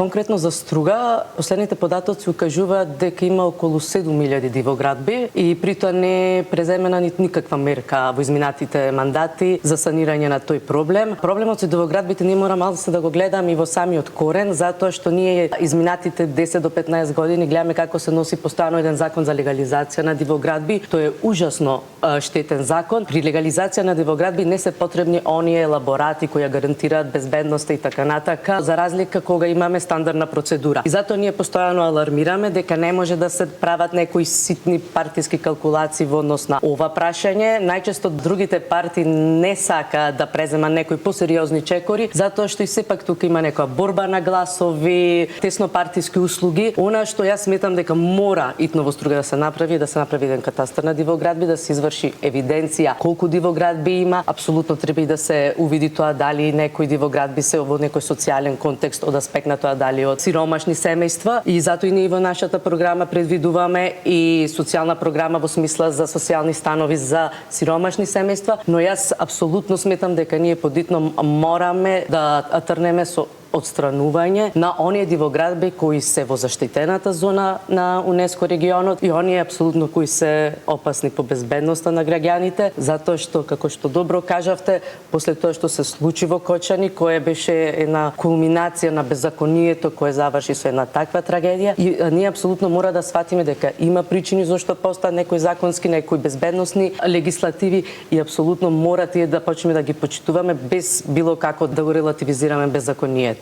Конкретно за Струга, последните податоци укажуваат дека има околу 7000 дивоградби и при тоа не е преземена никаква мерка во изминатите мандати за санирање на тој проблем. Проблемот со дивоградбите не мора малку да го гледам и во самиот корен, затоа што ние изминатите 10 до 15 години гледаме како се носи постојано еден закон за легализација на дивоградби. Тој е ужасно штетен закон. При легализација на дивоградби не се потребни оние елаборати кои гарантираат безбедноста и така натака, за разлика кога имаме стандардна процедура. И затоа ние постојано алармираме дека не може да се прават некои ситни партиски калкулации во однос на ова прашање. Најчесто другите партии не сакаат да презема некои посериозни чекори, затоа што и сепак тука има некоја борба на гласови, тесно партиски услуги. Она што јас сметам дека мора итно во Струга да се направи еден катастар на дивоградби, да се изврши евиденција колку дивоградби има. Апсолутно треба и да се увиди тоа дали некои дивоградби се во некој социјален контекст од аспект на тоа дали од сиромашни семејства, и затоа и ние во нашата програма предвидуваме и социјална програма во смисла за социјални станови за сиромашни семејства, но јас апсолутно сметам дека ние подитно мораме да трнеме со отстранување на оние дивоградби кои се во заштитената зона на УНЕСКО регионот и оние апсолутно кои се опасни по безбедноста на граѓаните, затоа што, како што добро кажавте, после тоа што се случи во Кочани, кое беше една кулминација на беззаконието кое заврши со една таква трагедија, и ние апсолутно мора да сватиме дека има причини зашто постојат некои законски, некои безбедносни легислативи и апсолутно мора тие да почнеме да ги почитуваме без било како да го релативизираме беззаконието.